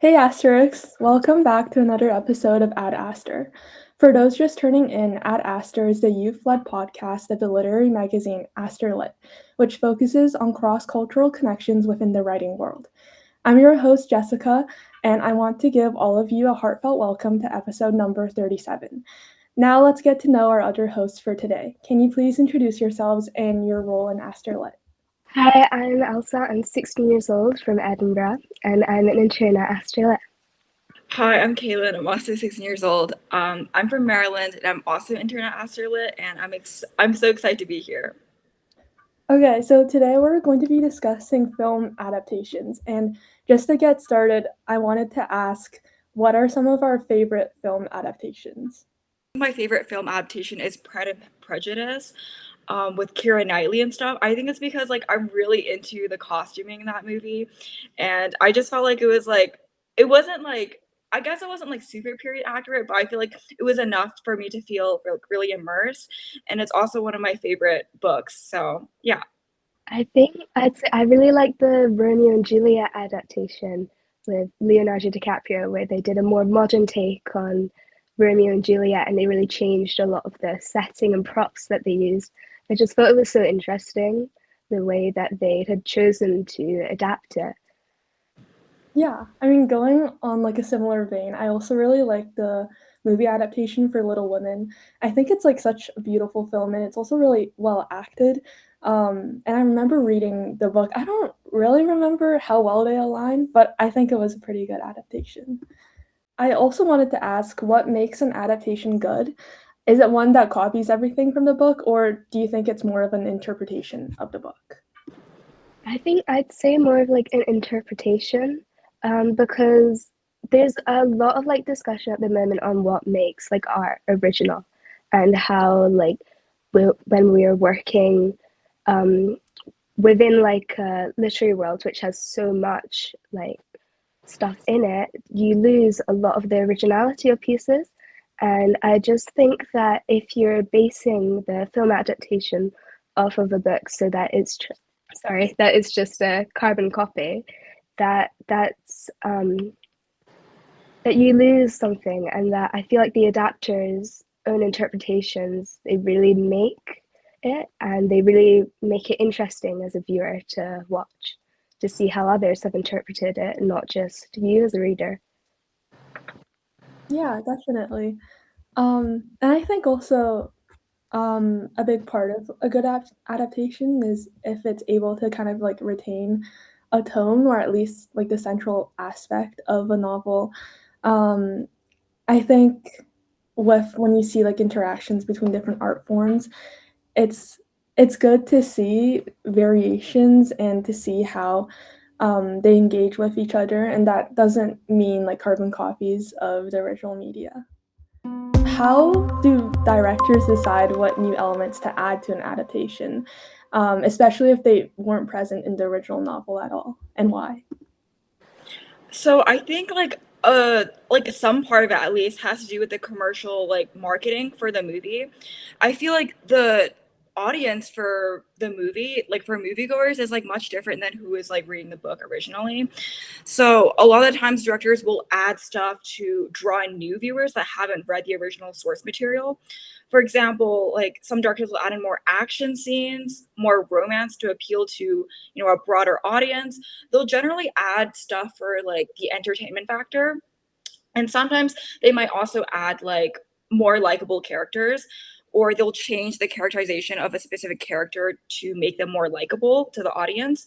Hey Asterisks, welcome back to another episode of Ad Aster. For those just turning in, Ad Aster is the youth-led podcast of the literary magazine Aster Lit, which focuses on cross-cultural connections within the writing world. I'm your host, Jessica, and I want to give all of you a heartfelt welcome to episode number 37. Now let's get to know our other hosts for today. Can you please introduce yourselves and your role in Aster Lit? Hi, I'm Elsa. I'm 16 years old from Edinburgh, and I'm an intern at Aster Lit. Hi, I'm Kaelyn. I'm also 16 years old. I'm from Maryland, and I'm also an intern at Aster Lit, and I'm so excited to be here. Okay, so today we're going to be discussing film adaptations. And just to get started, I wanted to ask, what are some of our favorite film adaptations? My favorite film adaptation is Pride and Prejudice, with Keira Knightley and stuff. I think it's because I'm really into the costuming in that movie, and I just felt like it wasn't like I guess it wasn't like super period accurate, but I feel like it was enough for me to feel really immersed, and it's also one of my favorite books. So yeah. I think I'd say I really like the Romeo and Juliet adaptation with Leonardo DiCaprio, where they did a more modern take on Romeo and Juliet, and they really changed a lot of the setting and props that they used. I just thought it was so interesting the way that they had chosen to adapt it. Yeah, I mean, going on like a similar vein, I also really like the movie adaptation for Little Women. I think it's like such a beautiful film and it's also really well acted. And I remember reading the book. I don't really remember how well they align, but I think it was a pretty good adaptation. I also wanted to ask what makes an adaptation good? Is it one that copies everything from the book, or do you think it's more of an interpretation of the book? I think I'd say more of like an interpretation, because there's a lot of like discussion at the moment on what makes like art original and how like when we are working um, within like a literary world which has so much like stuff in it, you lose a lot of the originality of pieces. And I just think that if you're basing the film adaptation off of a book so that that it's just a carbon copy, that you lose something, and that I feel like the adapters' own interpretations, they really make it, and they really make it interesting as a viewer to watch, to see how others have interpreted it, not just you as a reader. Yeah, definitely. And I think also a big part of a good adaptation is if it's able to kind of like retain a tone or at least like the central aspect of a novel. Um, I think with when you see like interactions between different art forms, it's it's good to see variations and to see how they engage with each other, and that doesn't mean like carbon copies of the original media. How do directors decide what new elements to add to an adaptation, especially if they weren't present in the original novel at all, and why? So I think some part of it at least has to do with the commercial marketing for the movie. I feel like the audience for the movie, like for moviegoers, is like much different than who is like reading the book originally. So a lot of the times directors will add stuff to draw in new viewers that haven't read the original source material. For example, like some directors will add in more action scenes, more romance to appeal to, a broader audience. They'll generally add stuff for like the entertainment factor. And sometimes they might also add like more likable characters, or they'll change the characterization of a specific character to make them more likable to the audience.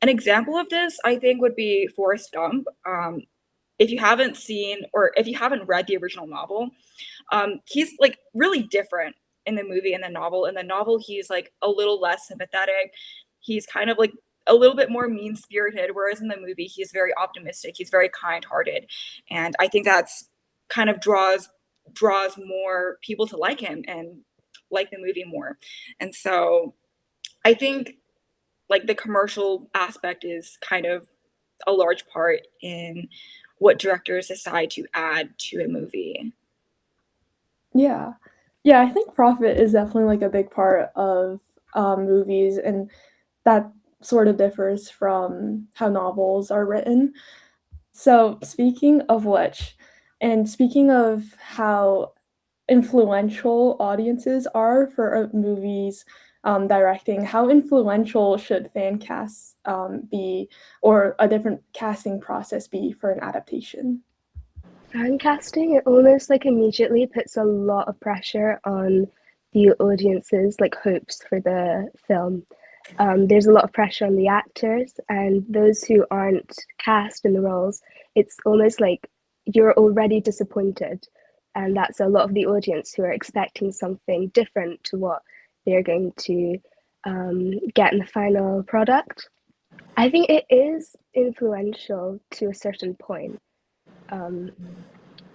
An example of this, I think, would be Forrest Gump. If you haven't seen or if you haven't read the original novel, he's like really different in the movie and the novel. In the novel, he's like a little less sympathetic. He's kind of like a little bit more mean spirited, whereas in the movie, he's very optimistic. He's very kind hearted, and I think that's kind of draws more people to like him and like the movie more. And so I think like the commercial aspect is kind of a large part in what directors decide to add to a movie. Yeah, yeah, I think profit is definitely like a big part of movies, and that sort of differs from how novels are written. So, speaking of which, and speaking of how influential audiences are for a movie's directing, how influential should fan casts be, or a different casting process be for an adaptation? Fan casting, it almost like immediately puts a lot of pressure on the audience's like hopes for the film. There's a lot of pressure on the actors and those who aren't cast in the roles. It's almost like you're already disappointed, and that's a lot of the audience who are expecting something different to what they're going to get in the final product. I think it is influential to a certain point, um,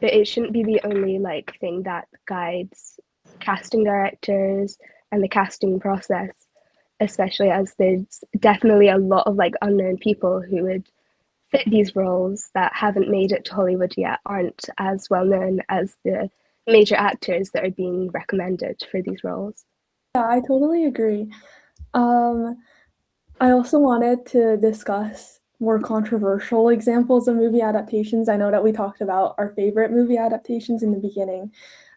but it shouldn't be the only like thing that guides casting directors and the casting process, especially as there's definitely a lot of like unknown people who would fit these roles that haven't made it to Hollywood yet, aren't as well known as the major actors that are being recommended for these roles. Yeah, I totally agree. Um, I also wanted to discuss more controversial examples of movie adaptations. I know that we talked about our favorite movie adaptations in the beginning.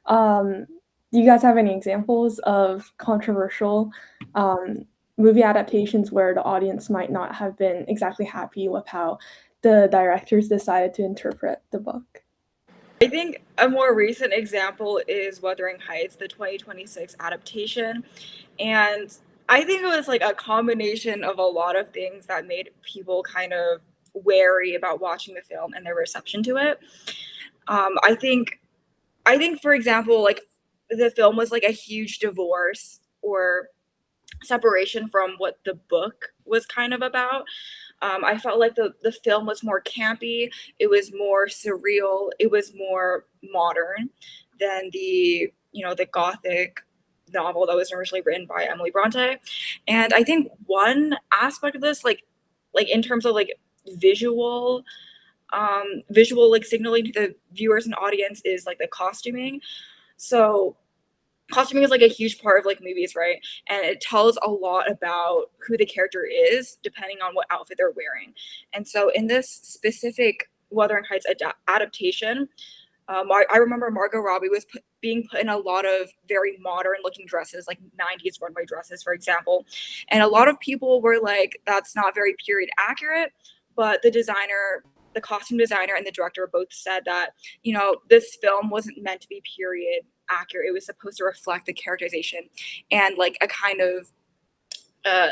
Um, do you guys have any examples of controversial um, movie adaptations where the audience might not have been exactly happy with how the directors decided to interpret the book? I think a more recent example is Wuthering Heights, the 2026 adaptation. And I think it was like a combination of a lot of things that made people kind of wary about watching the film and their reception to it. Um, I think I think for example, like the film was like a huge divorce or separation from what the book was kind of about. I felt like the film was more campy, it was more surreal, it was more modern than the gothic novel that was originally written by Emily Bronte. And I think one aspect of this, like in terms of like visual visual like signaling to the viewers and audience is like the costuming. So costuming is like a huge part of like movies, right? And it tells a lot about who the character is depending on what outfit they're wearing. And so in this specific Wuthering Heights adaptation, I remember Margot Robbie was being put in a lot of very modern looking dresses, like 90s runway dresses, for example. And a lot of people were like, that's not very period accurate. But the costume designer, and the director both said that, this film wasn't meant to be period accurate. It was supposed to reflect the characterization and like a kind of uh,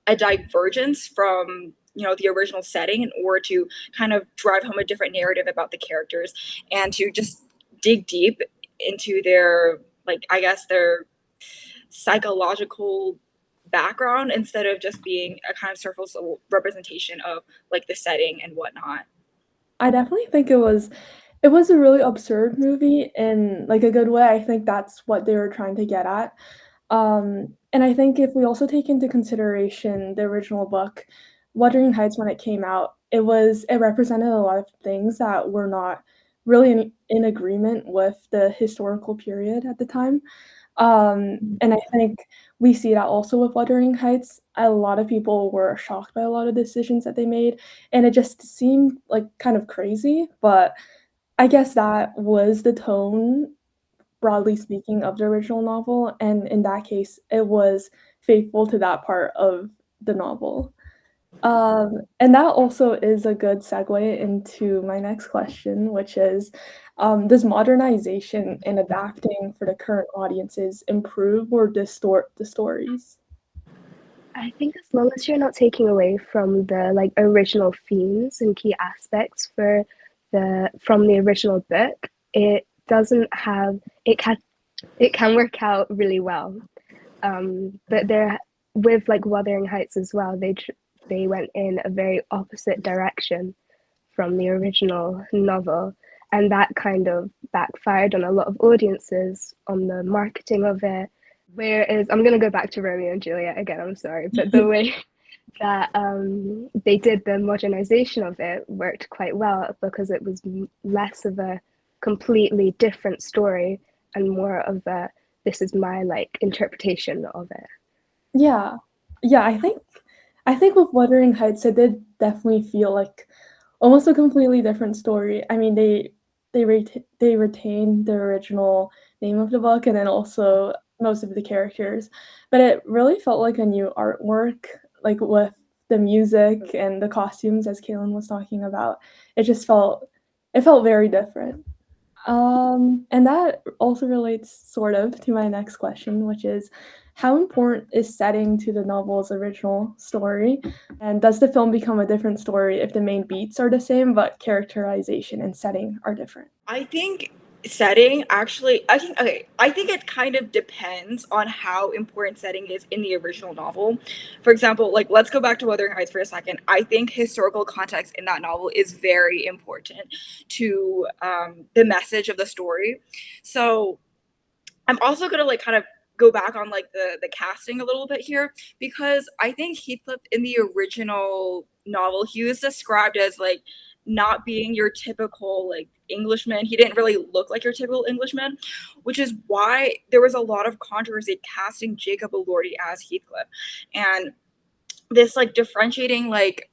a divergence from the original setting in order to kind of drive home a different narrative about the characters and to just dig deep into their like I guess their psychological background instead of just being a kind of surface representation of like the setting and whatnot. I definitely think it was a really absurd movie in, like, a good way. I think that's what they were trying to get at. And I think if we also take into consideration the original book, Wuthering Heights, when it came out, it represented a lot of things that were not really in agreement with the historical period at the time. And I think we see that also with Wuthering Heights. A lot of people were shocked by a lot of decisions that they made, and it just seemed, like, kind of crazy, but I guess that was the tone, broadly speaking, of the original novel, and in that case, it was faithful to that part of the novel. And that also is a good segue into my next question, which is, does modernization and adapting for the current audiences improve or distort the stories? I think as long as you're not taking away from the like original themes and key aspects for the from the original book, it doesn't have it can work out really well. But there with like Wuthering Heights as well, they went in a very opposite direction from the original novel, and that kind of backfired on a lot of audiences on the marketing of it. Whereas I'm gonna go back to Romeo and Juliet again. I'm sorry, but the way that they did the modernization of it worked quite well because it was less of a completely different story and more of a this is my like interpretation of it. Yeah. Yeah, I think with Wuthering Heights, it did definitely feel like almost a completely different story. I mean, they retain the original name of the book and then also most of the characters, but it really felt like a new artwork, like with the music and the costumes, as Kaylin was talking about. It just felt very different. And that also relates sort of to my next question, which is how important is setting to the novel's original story? And does the film become a different story if the main beats are the same, but characterization and setting are different? I think setting actually, I think, okay, I think it kind of depends on how important setting is in the original novel. For example, like let's go back to Wuthering Heights for a second. I think historical context in that novel is very important to the message of the story. So I'm also gonna like kind of go back on like the casting a little bit here because I think Heathcliff in the original novel he was described as like not being your typical like Englishman. He didn't really look like your typical Englishman, which is why there was a lot of controversy casting Jacob Elordi as Heathcliff, and this like differentiating like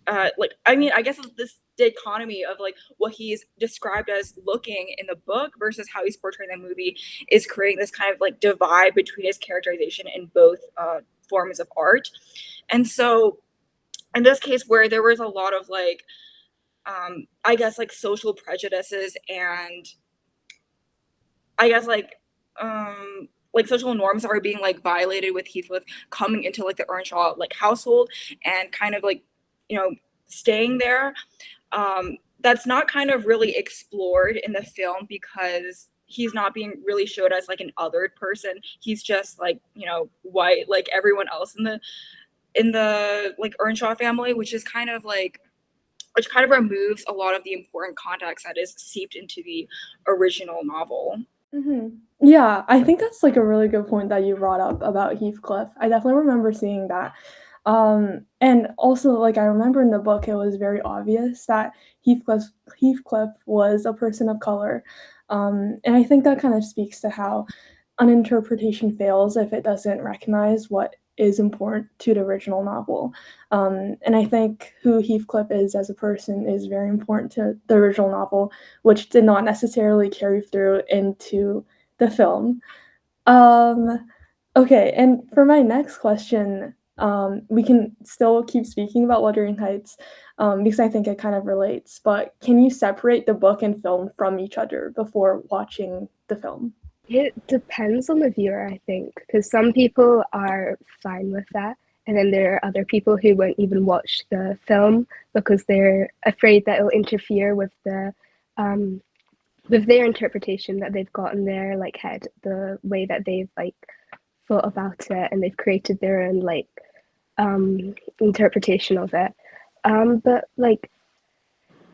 I mean I guess it's this dichotomy of like what he's described as looking in the book versus how he's portraying the movie is creating this kind of like divide between his characterization in both forms of art. And so in this case where there was a lot of like I guess like social prejudices and I guess like social norms that are being like violated with Heathcliff coming into like the Earnshaw like household and kind of like you know staying there. That's not kind of really explored in the film because he's not being really showed as like an othered person. He's just like white like everyone else in the like Earnshaw family, which kind of removes a lot of the important context that is seeped into the original novel. Yeah, I think that's like a really good point that you brought up about Heathcliff. I definitely remember seeing that. And also, like, I remember in the book, it was very obvious that Heathcliff was a person of color. And I think that kind of speaks to how an interpretation fails if it doesn't recognize what is important to the original novel. And I think who Heathcliff is as a person is very important to the original novel, which did not necessarily carry through into the film. Um, okay, and for my next question, we can still keep speaking about Wuthering Heights because I think it kind of relates. But can you separate the book and film from each other before watching the film? It depends on the viewer, I think, because some people are fine with that, and then there are other people who won't even watch the film because they're afraid that it'll interfere um, with their interpretation that they've got in their like head, the way that they've like thought about it, and they've created their own like interpretation of it. But like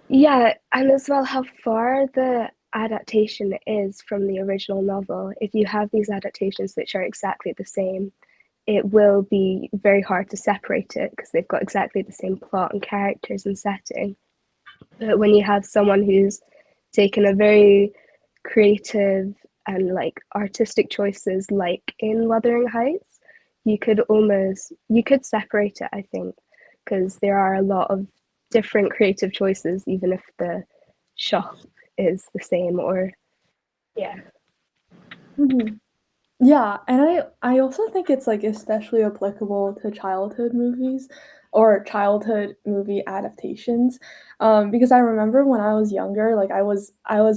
yeah, and as well how far the adaptation is from the original novel. If you have these adaptations which are exactly the same, it will be very hard to separate it because they've got exactly the same plot and characters and setting. But when you have someone who's taken a very creative and like artistic choices like in Wuthering Heights, you could separate it, I think, because there are a lot of different creative choices, even if the shop is the same or yeah. Mhm. Yeah, and I also think it's, like, especially applicable to childhood movies or childhood movie adaptations, because I remember when I was younger, like, I was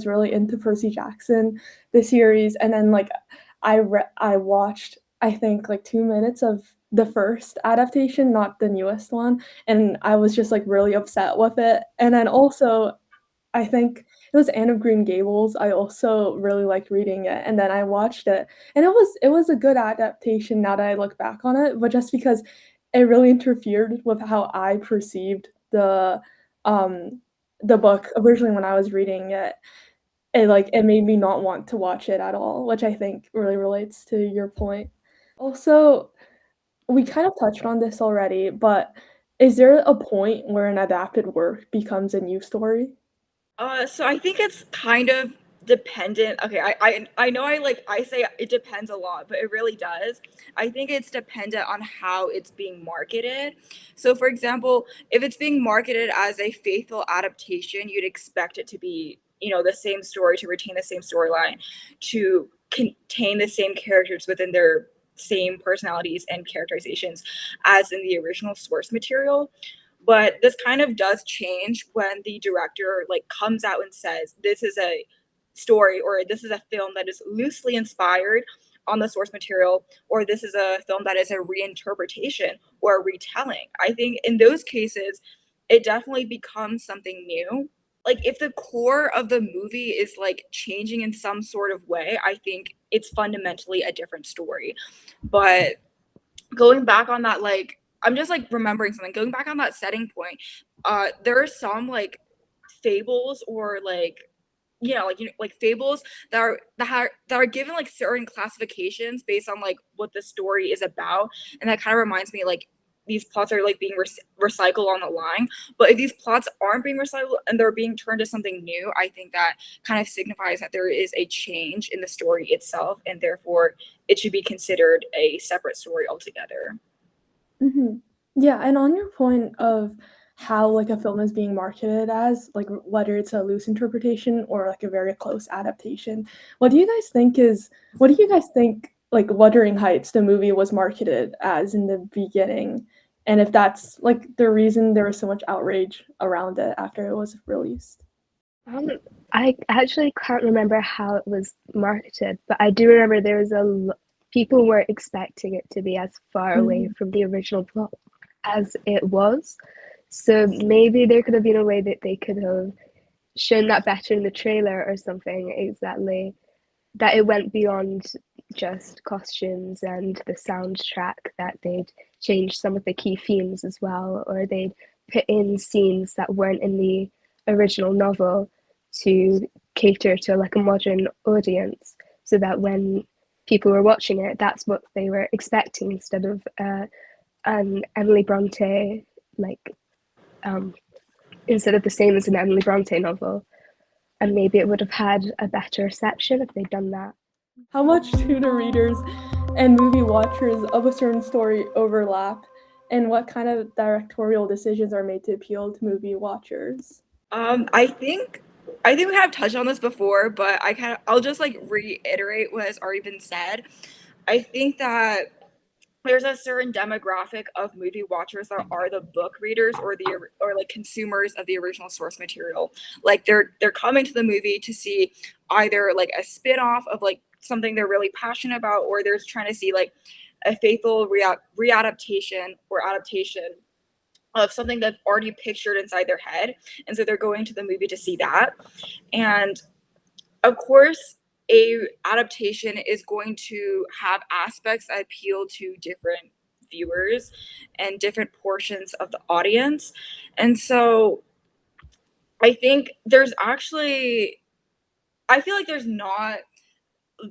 really into Percy Jackson, the series, and then, like, I watched, I think, like, 2 minutes of the first adaptation, not the newest one, and I was just, like, really upset with it, and then also I think it was Anne of Green Gables. I also really liked reading it, and then I watched it, and it was a good adaptation now that I look back on it, but just because it really interfered with how I perceived um, the book originally when I was reading it, it made me not want to watch it at all, which I think really relates to your point. Also, we kind of touched on this already, but is there a point where an adapted work becomes a new story? So I think it's kind of dependent. Okay, I know I say it depends a lot, but it really does. I think it's dependent on how it's being marketed. So for example, if it's being marketed as a faithful adaptation, you'd expect it to be, the same story, to retain the same storyline, to contain the same characters within their same personalities and characterizations as in the original source material. But this kind of does change when the director like comes out and says this is a story, or this is a film that is loosely inspired on the source material, or this is a film that is a reinterpretation or a retelling. I think in those cases it definitely becomes something new. Like if the core of the movie is like changing in some sort of way, I think it's fundamentally a different story. But going back on that, like I'm just like remembering something, going back on that setting point, there are some like fables, or like like fables that are given like certain classifications based on like what the story is about. And that kind of reminds me, like these plots are like being recycled on the line. But if these plots aren't being recycled and they're being turned to something new, I think that kind of signifies that there is a change in the story itself, and therefore it should be considered a separate story altogether. Mhm. Yeah, and on your point of how, like, a film is being marketed as, like, whether it's a loose interpretation or, like, a very close adaptation, what do you guys think, like, Wuthering Heights, the movie, was marketed as in the beginning? And if that's, like, the reason there was so much outrage around it after it was released? Um, I actually can't remember how it was marketed, but I do remember there was people were expecting it to be as far away Mhm. from the original plot as it was. So maybe there could have been a way that they could have shown that better in the trailer or something, exactly. That it went beyond just costumes and the soundtrack, that they'd changed some of the key themes as well, or they'd put in scenes that weren't in the original novel to cater to like a modern audience, so that when people were watching it, that's what they were expecting, instead of an Emily Bronte, like um, instead of the same as an Emily Bronte novel. And maybe it would have had a better reception if they'd done that. How much do the readers and movie watchers of a certain story overlap, and what kind of directorial decisions are made to appeal to movie watchers? I think we have touched on this before, but I'll just like reiterate what has already been said. I think that there's a certain demographic of movie watchers that are the book readers, or like consumers of the original source material. Like they're coming to the movie to see either like a spin-off of like something they're really passionate about, or they're trying to see like a faithful readaptation or adaptation of something they've already pictured inside their head. And so they're going to the movie to see that. And of course, a adaptation is going to have aspects that appeal to different viewers and different portions of the audience. And so I think I feel like there's not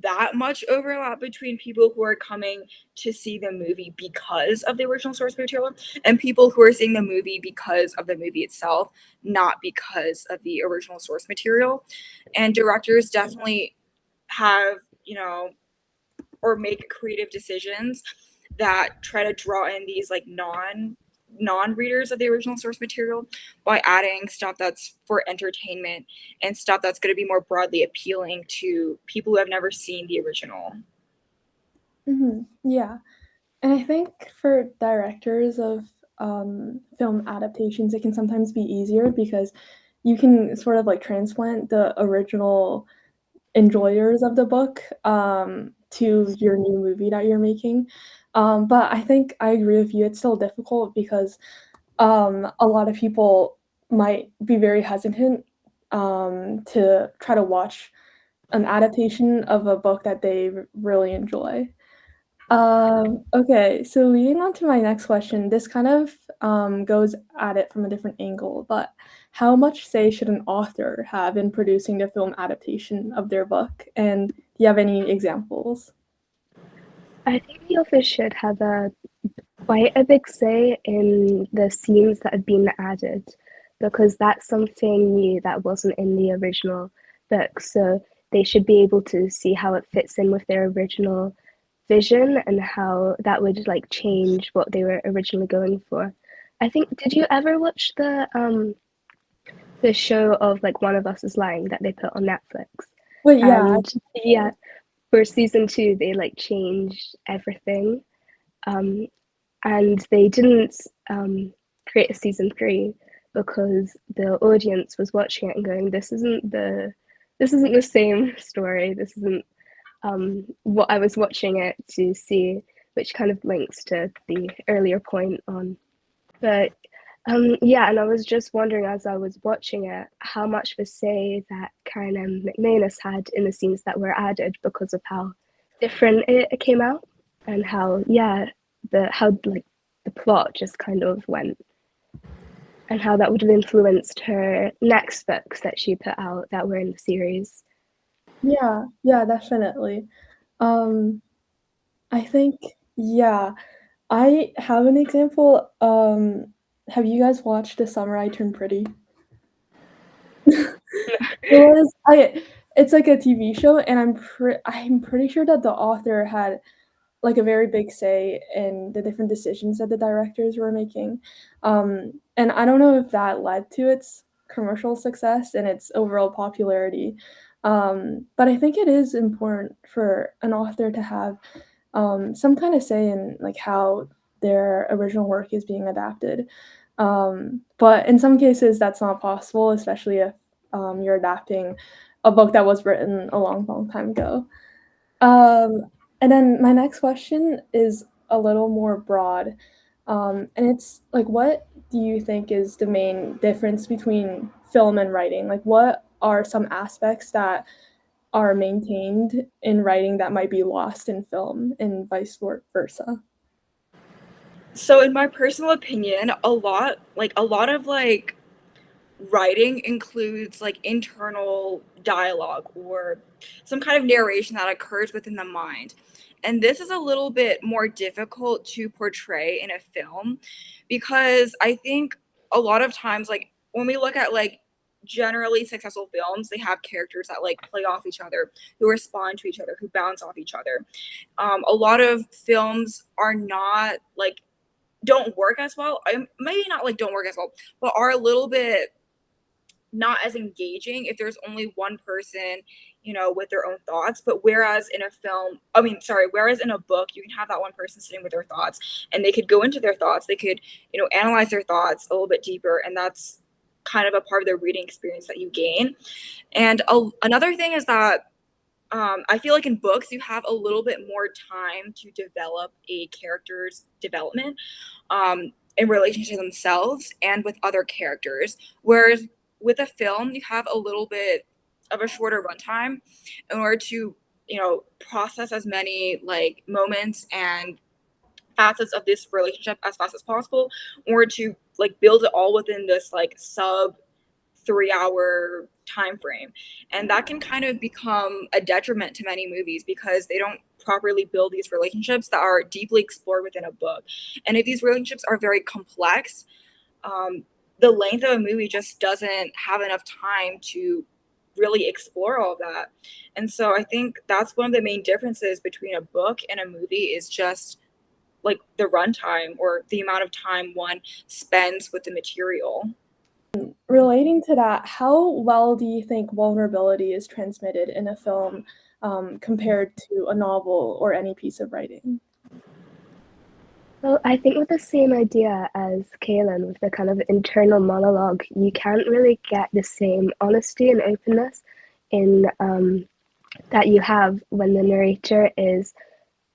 that much overlap between people who are coming to see the movie because of the original source material and people who are seeing the movie because of the movie itself, not because of the original source material. And directors definitely have, or make creative decisions that try to draw in these like non readers of the original source material by adding stuff that's for entertainment and stuff that's going to be more broadly appealing to people who have never seen the original. Yeah. And I think for directors of film adaptations, it can sometimes be easier because you can sort of like transplant the original enjoyers of the book to your new movie that you're making. But I think I agree with you. It's still difficult because a lot of people might be very hesitant to try to watch an adaptation of a book that they really enjoy. Okay, so leading on to my next question, this kind of goes at it from a different angle, but how much say should an author have in producing the film adaptation of their book? And do you have any examples? I think the author should have quite a big say in the scenes that have been added, because that's something new that wasn't in the original book. So they should be able to see how it fits in with their original vision and how that would like change what they were originally going for. I think, did you ever watch the show of like One of Us is Lying that they put on Netflix? But yeah, And yeah, for season two, they like changed everything. Um, and they didn't create a season three because the audience was watching it and going, this isn't the same story. This isn't what I was watching it to see, which kind of links to the earlier point on. But yeah, and I was just wondering as I was watching it, how much of a say that Karen and McManus had in the scenes that were added because of how different it came out, and how yeah, how like the plot just kind of went, and how that would have influenced her next books that she put out that were in the series. yeah, definitely. Um, I think, yeah, I have an example. Have you guys watched The Summer I Turned Pretty? It was I it's like a TV show, and I'm pretty sure that the author had like a very big say in the different decisions that the directors were making. And I don't know if that led to its commercial success and its overall popularity. But I think it is important for an author to have some kind of say in like how their original work is being adapted. But in some cases, that's not possible, especially if you're adapting a book that was written a long, long time ago. Um, and then my next question is a little more broad. And it's like, what do you think is the main difference between film and writing? Like, what are some aspects that are maintained in writing that might be lost in film and vice versa? So in my personal opinion, a lot of like writing includes like internal dialogue or some kind of narration that occurs within the mind. And this is a little bit more difficult to portray in a film because I think a lot of times, like when we look at like generally successful films, they have characters that like play off each other, who respond to each other, who bounce off each other. A lot of films are not like don't work as well. Maybe not like don't work as well, but are a little bit not as engaging if there's only one person, with their own thoughts. But whereas in a film, whereas in a book, you can have that one person sitting with their thoughts and they could go into their thoughts, they could, analyze their thoughts a little bit deeper. And that's kind of a part of the reading experience that you gain. And another thing is that I feel like in books, you have a little bit more time to develop a character's development in relation to themselves and with other characters. Whereas with a film, you have a little bit of a shorter runtime in order to, process as many like moments and facets of this relationship as fast as possible, or to like build it all within this like sub 3 hour time frame. And that can kind of become a detriment to many movies because they don't properly build these relationships that are deeply explored within a book. And if these relationships are very complex, the length of a movie just doesn't have enough time to really explore all of that. And so I think that's one of the main differences between a book and a movie is just like the runtime or the amount of time one spends with the material. Relating to that, how well do you think vulnerability is transmitted in a film compared to a novel or any piece of writing? Well, I think with the same idea as Kaelyn, with the kind of internal monologue, you can't really get the same honesty and openness in that you have when the narrator is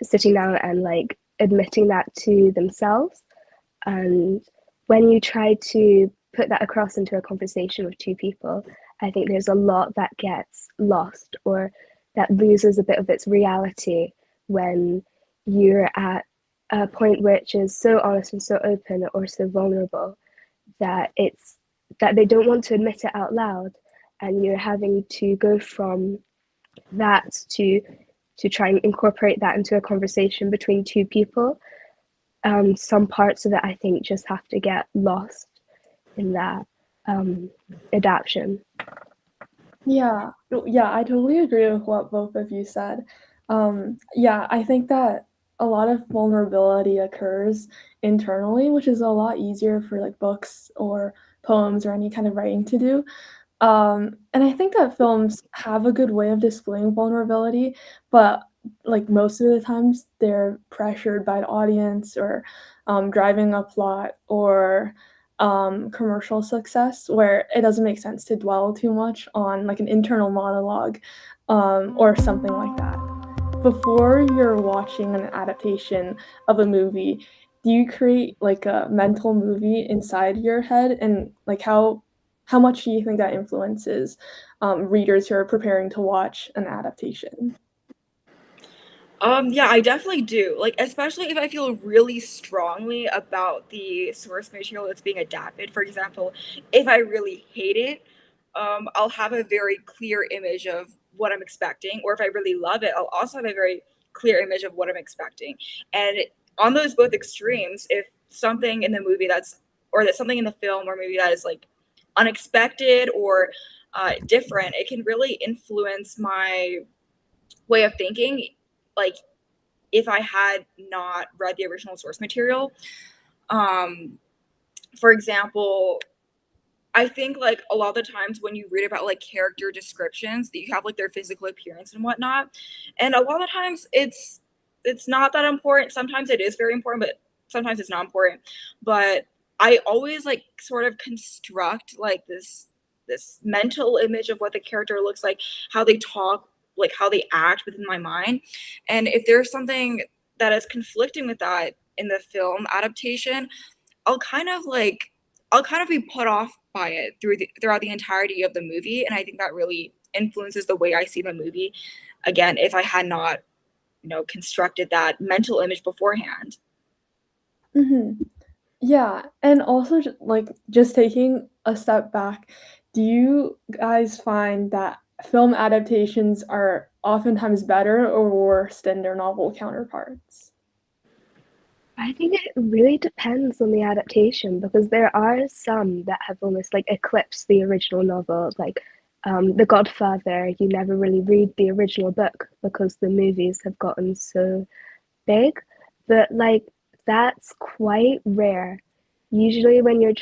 sitting down and like admitting that to themselves. And when you try to put that across into a conversation with two people, I think there's a lot that gets lost or that loses a bit of its reality when you're at a point which is so honest and so open or so vulnerable that it's that they don't want to admit it out loud, and you're having to go from that to try and incorporate that into a conversation between two people. Some parts of it I think just have to get lost in that adaptation. Yeah. Yeah, I totally agree with what both of you said. Yeah, I think that a lot of vulnerability occurs internally, which is a lot easier for like books or poems or any kind of writing to do. And I think that films have a good way of displaying vulnerability, but like most of the times they're pressured by an audience or driving a plot or commercial success where it doesn't make sense to dwell too much on like an internal monologue or something like that. Before you're watching an adaptation of a movie, do you create like a mental movie inside your head and like how much do you think that influences readers who are preparing to watch an adaptation? Yeah, I definitely do. Like, especially if I feel really strongly about the source material that's being adapted. For example, if I really hate it, I'll have a very clear image of what I'm expecting. Or if I really love it, I'll also have a very clear image of what I'm expecting. And on those both extremes, if something in the movie or that something in the film or movie that is like unexpected or different, it can really influence my way of thinking. Like, if I had not read the original source material. Um, for example, I think like a lot of the times when you read about like character descriptions that you have like their physical appearance and whatnot, and a lot of times it's not that important. Sometimes it is very important, but sometimes it's not important. But I always like sort of construct like this mental image of what the character looks like, how they talk, like how they act within my mind. And if there's something that is conflicting with that in the film adaptation, I'll kind of like I'll kind of be put off by it throughout the entirety of the movie, and I think that really influences the way I see the movie. Again, if I had not, constructed that mental image beforehand. Hmm. Yeah, and also like just taking a step back, do you guys find that film adaptations are oftentimes better or worse than their novel counterparts? I think it really depends on the adaptation because there are some that have almost like eclipsed the original novel, like The Godfather. You never really read the original book because the movies have gotten so big, but like that's quite rare. Usually when you're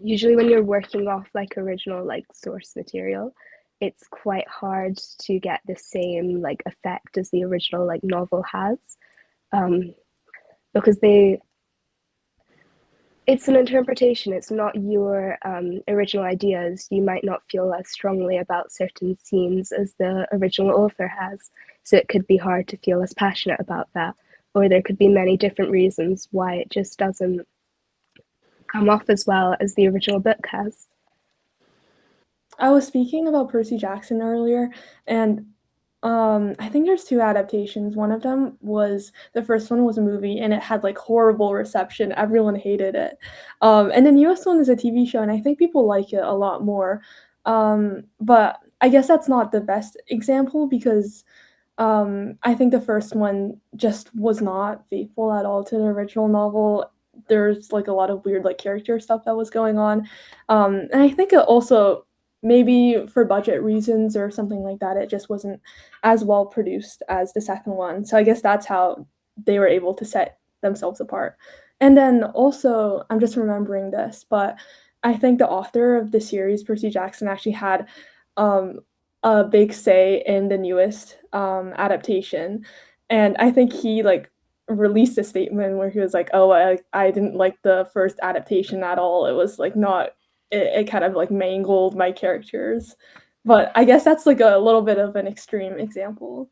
usually when you're working off like original like source material, it's quite hard to get the same like effect as the original like novel has. Um, because it's an interpretation, it's not your original ideas. You might not feel as strongly about certain scenes as the original author has, so it could be hard to feel as passionate about that, or there could be many different reasons why it just doesn't come off as well as the original book has. I was speaking about Percy Jackson earlier, and I think there's two adaptations. One of them was the first one was a movie, and it had like horrible reception. Everyone hated it. And then the US one is a TV show, and I think people like it a lot more. But I guess that's not the best example because I think the first one just was not faithful at all to the original novel. There's like a lot of weird like character stuff that was going on. And I think it also maybe for budget reasons or something like that, it just wasn't as well produced as the second one. So I guess that's how they were able to set themselves apart. And then also, I'm just remembering this, but I think the author of the series, Percy Jackson, actually had um, a big say in the newest adaptation. And I think he like released a statement where he was like, "Oh, I didn't like the first adaptation at all. It was like not it kind of like mangled my characters." But I guess that's like a little bit of an extreme example.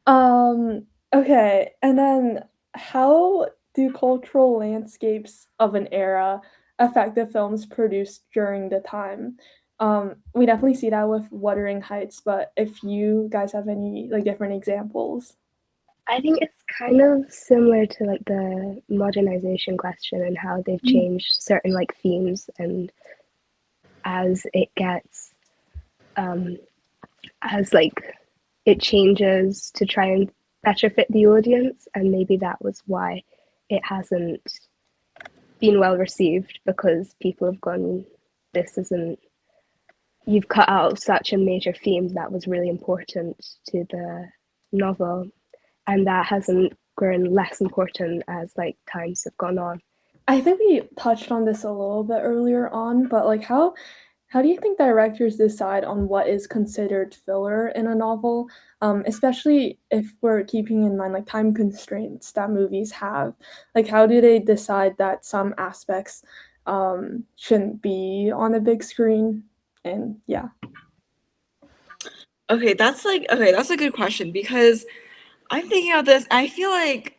Um, okay, and then how do cultural landscapes of an era affect the films produced during the time? We definitely see that with Wuthering Heights, but if you guys have any like different examples. I think it's kind of similar to like the modernization question and how they've changed certain like themes, and as it gets um as like it changes to try and better fit the audience, and maybe that was why it hasn't been well received, because people have gone, this isn't you've cut out such a major theme that was really important to the novel, and that hasn't grown less important as like times have gone on. I think we touched on this a little bit earlier on, but like how do you think directors decide on what is considered filler in a novel? Especially if we're keeping in mind like time constraints that movies have. Like how do they decide that some aspects shouldn't be on a big screen? And yeah. Okay, that's a good question because I'm thinking of this. I feel like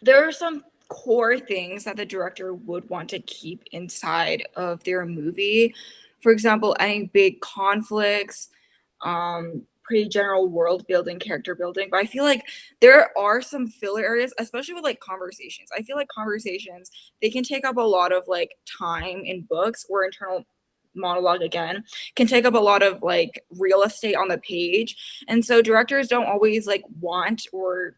there are some core things that the director would want to keep inside of their movie. For example, any big conflicts, pretty general world building, character building. But I feel like there are some filler areas, especially with like conversations. I feel like conversations, they can take up a lot of like time in books or internal monologue again can take up a lot of like real estate on the page, and so directors don't always like want or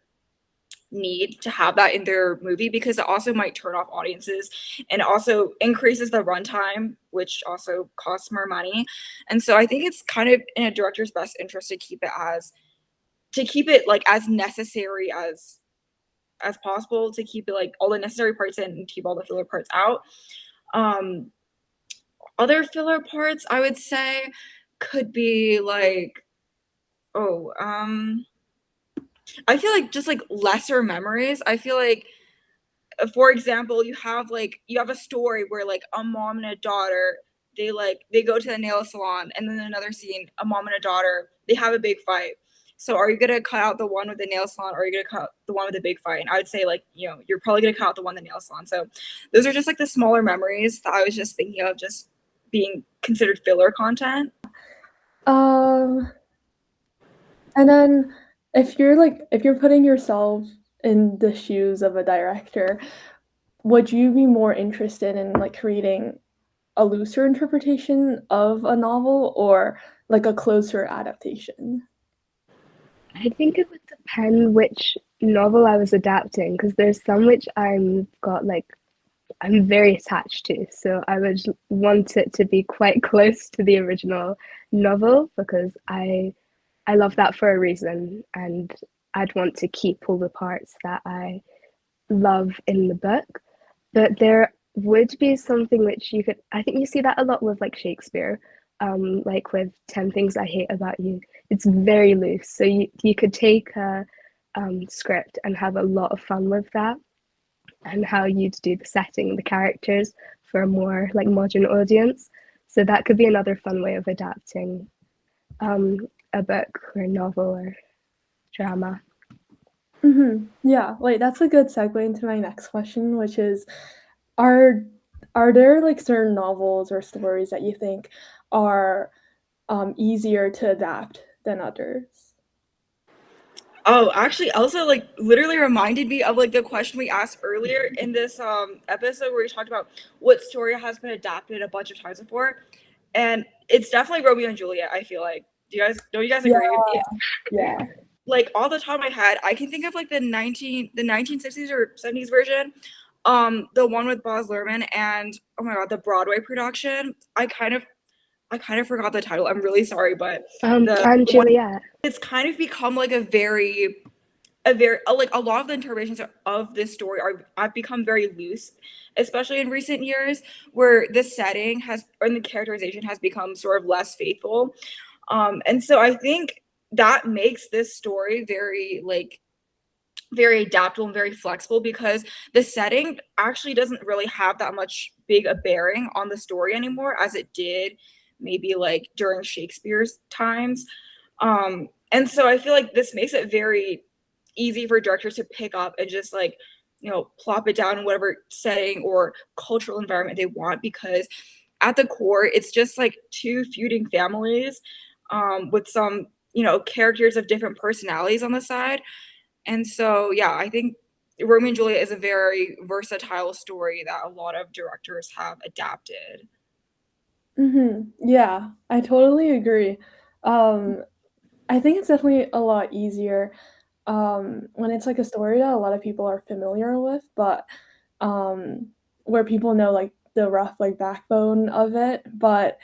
need to have that in their movie because it also might turn off audiences and also increases the runtime, which also costs more money. And so I think it's kind of in a director's best interest to keep it like as necessary as possible, to keep it like all the necessary parts in and keep all the filler parts out. Um Other filler parts I would say could be like oh, I feel like just like lesser memories. I feel like for example, you have a story where like a mom and a daughter they go to the nail salon, and then another scene, a mom and a daughter they have a big fight. So are you gonna cut out the one with the nail salon, or are you gonna cut the one with the big fight? And I would say like you're probably gonna cut out the one with the nail salon. So those are just like the smaller memories that I was just thinking of, just being considered filler content. Um and then if you're putting yourself in the shoes of a director, would you be more interested in like creating a looser interpretation of a novel or like a closer adaptation? I think it would depend which novel I was adapting because there's some which I'm very attached to. So I would want it to be quite close to the original novel because I love that for a reason, and I'd want to keep all the parts that I love in the book. But there would be something which you could, I think you see that a lot with like Shakespeare, like with 10 Things I Hate About You. It's very loose. So you could take a script and have a lot of fun with that and how you'd do the setting, the characters for a more like modern audience. So that could be another fun way of adapting um, a book or a novel or drama. Yeah, like that's a good segue into my next question, which is are are there like certain novels or stories that you think are easier to adapt than others? Oh, actually, Elsa like literally reminded me of like the question we asked earlier in this episode where we talked about what story has been adapted a bunch of times before, and it's definitely Romeo and Juliet. I feel like, don't you guys Yeah, agree? yeah. Like all the top of my head, I can think of like the 1960s or 70s version, the one with Baz Luhrmann, and oh my god, the Broadway production. I kind of forgot the title. I'm really sorry, but And the one Juliet. it's kind of become like like a lot of the interpretations of this story are have become very loose, especially in recent years, where the setting has and the characterization has become sort of less faithful. And so I think that makes this story very adaptable and very flexible because the setting actually doesn't really have that much big a bearing on the story anymore as it did maybe like during Shakespeare's times. And so I feel like this makes it very easy for directors to pick up and just like plop it down in whatever setting or cultural environment they want, because at the core it's just like two feuding families, with some characters of different personalities on the side. And so, yeah, I think Romeo and Juliet is a very versatile story that a lot of directors have adapted. Yeah, I totally agree. Um, I think it's definitely a lot easier when it's like a story that a lot of people are familiar with, but um, where people know like the rough like backbone of it. But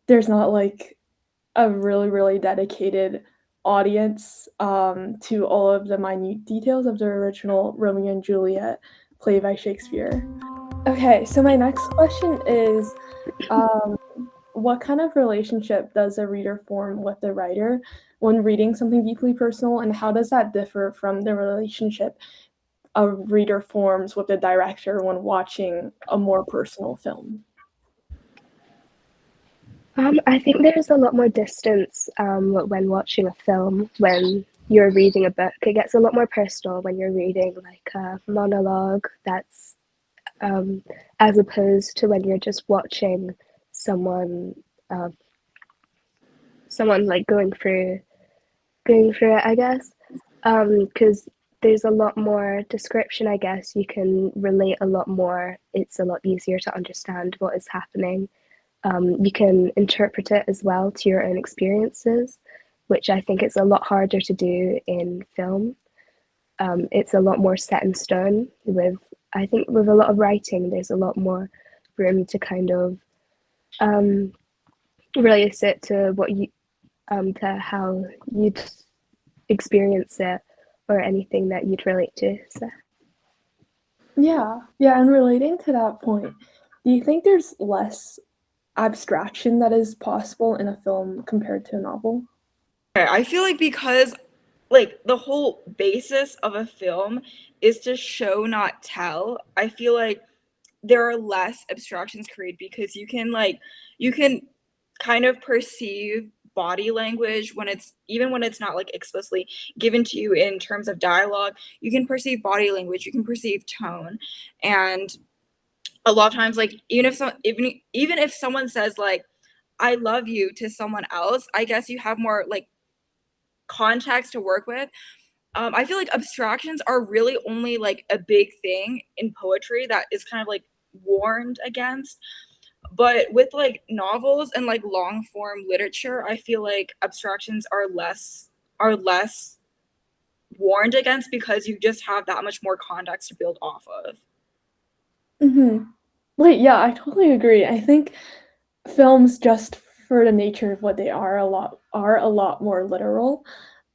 there's not like a really, really dedicated audience to all of the minute details of the original Romeo and Juliet play by Shakespeare. Okay, so my next question is um, what kind of relationship does a reader form with the writer when reading something deeply personal, and how does that differ from the relationship a reader forms with the director when watching a more personal film? I think there's a lot more distance when watching a film. When you're reading a book, it gets a lot more personal when you're reading like a monologue that's as opposed to when you're just watching someone um, someone like going through it, I guess, because there's a lot more description. I guess you can relate a lot more. It's a lot easier to understand what is happening. You can interpret it as well to your own experiences, which I think it's a lot harder to do in film. It's a lot more set in stone. I think with a lot of writing, there's a lot more room to kind of um, release it to what you to how you'd experience it or anything that you'd relate to. So Yeah, yeah, and relating to that point, do you think there's less abstraction that is possible in a film compared to a novel? I feel like because like the whole basis of a film is to show not tell. I feel like there are less abstractions created because you can kind of perceive body language when it's even when it's not like explicitly given to you in terms of dialogue. You can perceive body language, you can perceive tone, and a lot of times like even if someone says like I love you to someone else, I guess you have more like context to work with. I feel like abstractions are really only like a big thing in poetry that is kind of like warned against. But with like novels and like long form literature, I feel like abstractions are less warned against because you just have that much more context to build off of. Mhm. Wait, yeah, I totally agree. I think films, just for the nature of what they are a lot more literal.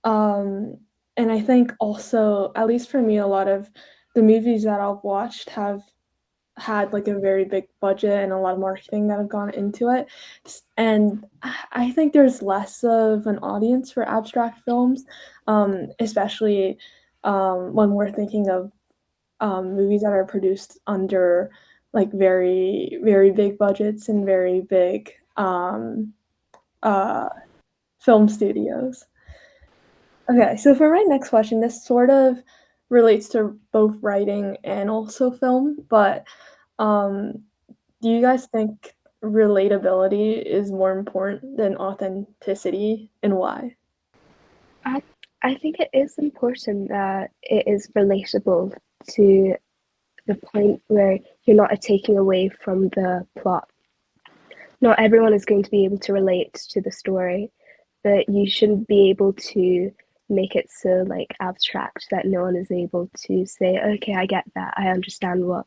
Um, and I think also, at least for me, a lot of the movies that I've watched have had like a very big budget and a lot of marketing that have gone into it. And I think there's less of an audience for abstract films, especially when we're thinking of movies that are produced under like very, very big budgets and very big uh, film studios. Okay, so for my next question, this sort of relates to both writing and also film, but um, do you guys think relatability is more important than authenticity, and why? I I think it is important that it is relatable to the point where you're not taking away from the plot. Not everyone is going to be able to relate to the story, but you shouldn't be able to make it so like abstract that no one is able to say, okay, I get that, I understand what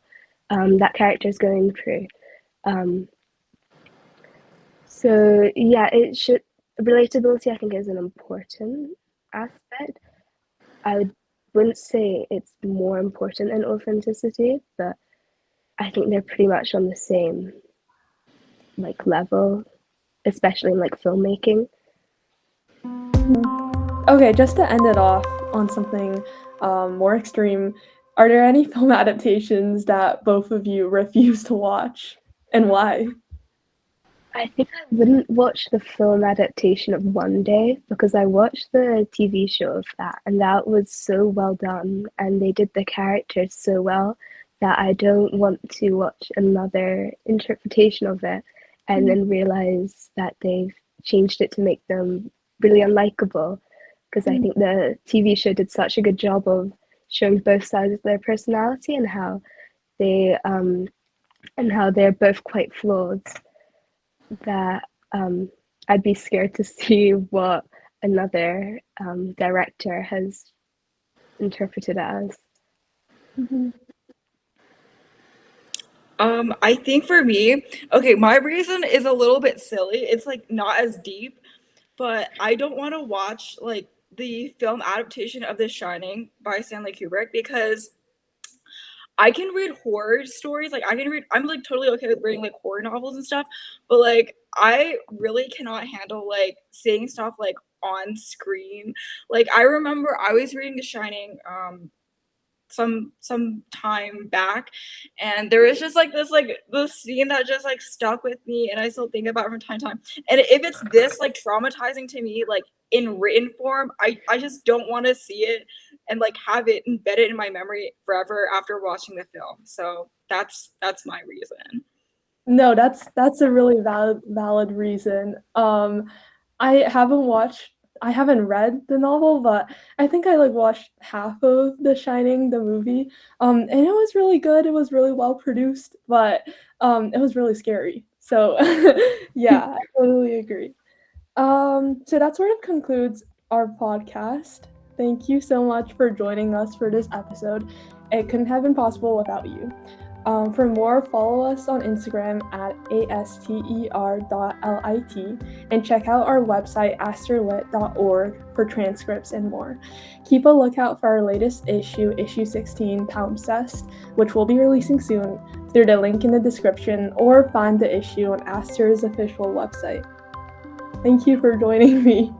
that character is going through. Um, so yeah, it should relatability. I think is an important aspect. I wouldn't say it's more important than authenticity, but I think they're pretty much on the same like level, especially in like filmmaking. Okay, just to end it off on something more extreme, are there any film adaptations that both of you refuse to watch, and why? I think I wouldn't watch the film adaptation of One Day because I watched the TV show of that and that was so well done and they did the characters so well that I don't want to watch another interpretation of it and then realize that they've changed it to make them really unlikable because I think the TV show did such a good job of showing both sides of their personality they and how they're both quite flawed that I'd be scared to see what another director has interpreted it as. Mhm. I think for me, okay, my reason is a little bit silly. It's like not as deep, but I don't want to watch like the film adaptation of The Shining by Stanley Kubrick because I can read horror stories. Like I can read, I'm like totally okay with reading like horror novels and stuff, but like I really cannot handle like seeing stuff like on screen. Like I remember I was reading The Shining some time back, and there was just like this scene that just like stuck with me, and I still think about it from time to time. And if it's this like traumatizing to me like in written form, I just don't want to see it and like have it embedded in my memory forever after watching the film. So that's my reason. No, that's a really valid reason. I haven't watched I haven't read the novel, but I think I like watched half of The Shining, the movie. And it was really good. It was really well produced, but it was really scary. So yeah, I totally agree. So that sort of concludes our podcast. Thank you so much for joining us for this episode. It couldn't have been possible without you. For more, follow us on Instagram at aster.lit and check out our website asterlit.org for transcripts and more. Keep a lookout for our latest issue, issue 16, Palimpsest, which we'll be releasing soon through the link in the description, or find the issue on Aster's official website. Thank you for joining me.